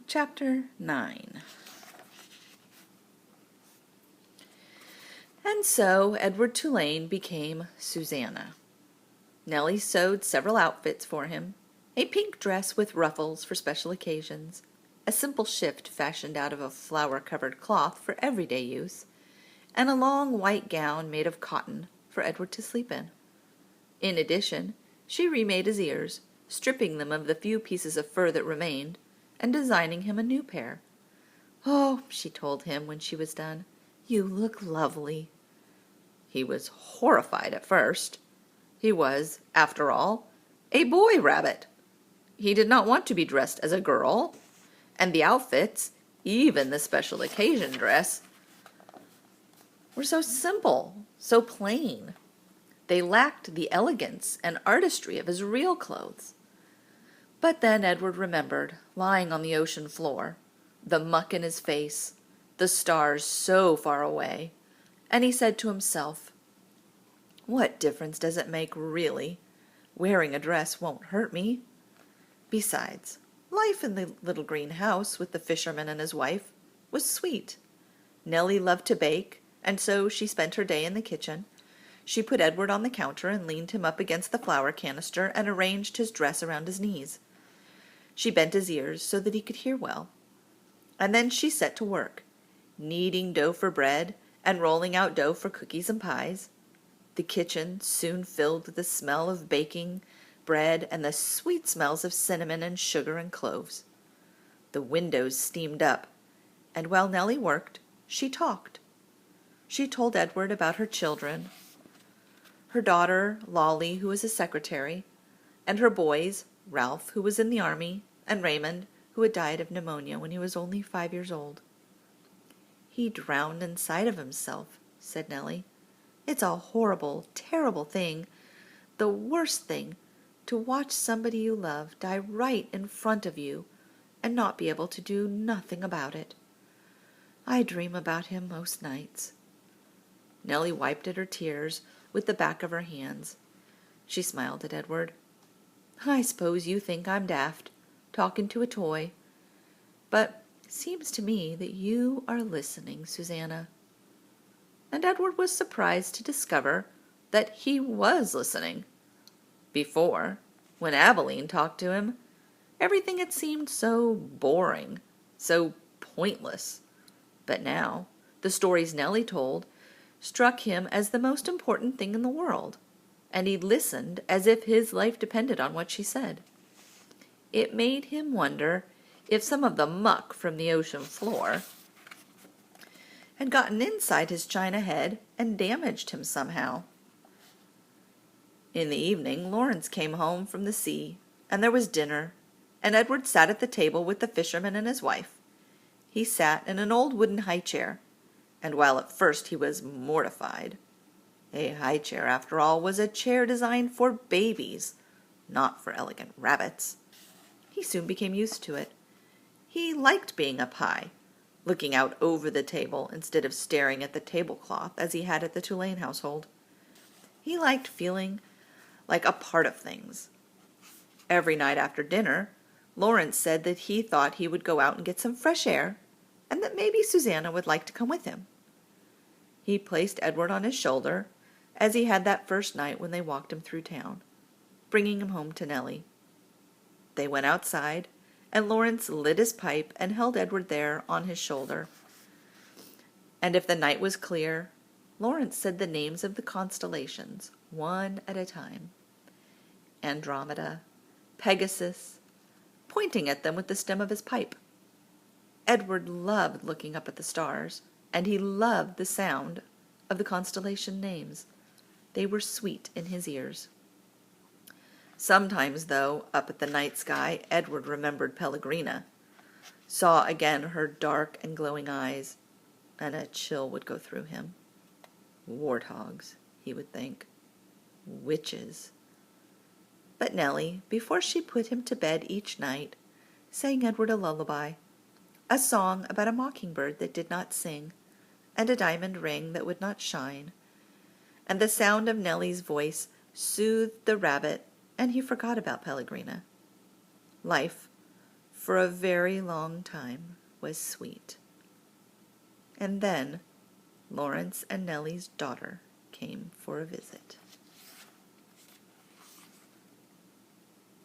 Chapter 9. And so Edward Tulane became Susanna. Nellie sewed several outfits for him, a pink dress with ruffles for special occasions, a simple shift fashioned out of a flower-covered cloth for everyday use, and a long white gown made of cotton for Edward to sleep in. In addition, she remade his ears, stripping them of the few pieces of fur that remained, and designing him a new pair. "Oh," she told him when she was done, "you look lovely." He was horrified at first. He was, after all, a boy rabbit. He did not want to be dressed as a girl, and the outfits, even the special occasion dress, were so simple, so plain. They lacked the elegance and artistry of his real clothes. But then Edward remembered, lying on the ocean floor, the muck in his face, the stars so far away, and he said to himself, "What difference does it make, really? Wearing a dress won't hurt me. Besides, life in the little green house with the fisherman and his wife was sweet. Nellie loved to bake, and so she spent her day in the kitchen. She put Edward on the counter and leaned him up against the flour canister and arranged his dress around his knees. She bent his ears so that he could hear well. And then she set to work, kneading dough for bread and rolling out dough for cookies and pies. The kitchen soon filled with the smell of baking bread and the sweet smells of cinnamon and sugar and cloves. The windows steamed up, and while Nellie worked, she talked. She told Edward about her children, her daughter, Lolly, who was a secretary, and her boys, Ralph, who was in the army, and Raymond, who had died of pneumonia when he was only 5 years old. "He drowned inside of himself," said Nellie. "It's a horrible, terrible thing, the worst thing, to watch somebody you love die right in front of you and not be able to do nothing about it. I dream about him most nights." Nellie wiped at her tears with the back of her hands. She smiled at Edward. "I suppose you think I'm daft, talking to a toy, but it seems to me that you are listening, Susanna." And Edward was surprised to discover that he was listening. Before, when Abilene talked to him, everything had seemed so boring, so pointless. But now, the stories Nellie told struck him as the most important thing in the world, and he listened as if his life depended on what she said. It made him wonder if some of the muck from the ocean floor had gotten inside his china head and damaged him somehow. In the evening, Lawrence came home from the sea, and there was dinner, and Edward sat at the table with the fisherman and his wife. He sat in an old wooden high chair, and while at first he was mortified, a high chair, after all, was a chair designed for babies, not for elegant rabbits, he soon became used to it. He liked being up high, looking out over the table instead of staring at the tablecloth as he had at the Tulane household. He liked feeling like a part of things. Every night after dinner, Lawrence said that he thought he would go out and get some fresh air, and that maybe Susanna would like to come with him. He placed Edward on his shoulder, as he had that first night when they walked him through town, bringing him home to Nellie. They went outside, and Lawrence lit his pipe and held Edward there on his shoulder. And if the night was clear, Lawrence said the names of the constellations, one at a time. Andromeda, Pegasus, pointing at them with the stem of his pipe. Edward loved looking up at the stars, and he loved the sound of the constellation names. They were sweet in his ears. Sometimes, though, up at the night sky, Edward remembered Pellegrina, saw again her dark and glowing eyes, and a chill would go through him. Warthogs, he would think. Witches. But Nellie, before she put him to bed each night, sang Edward a lullaby, a song about a mockingbird that did not sing, and a diamond ring that would not shine. And the sound of Nellie's voice soothed the rabbit, and he forgot about Pellegrina. Life, for a very long time was sweet. And then Lawrence and Nellie's daughter came for a visit.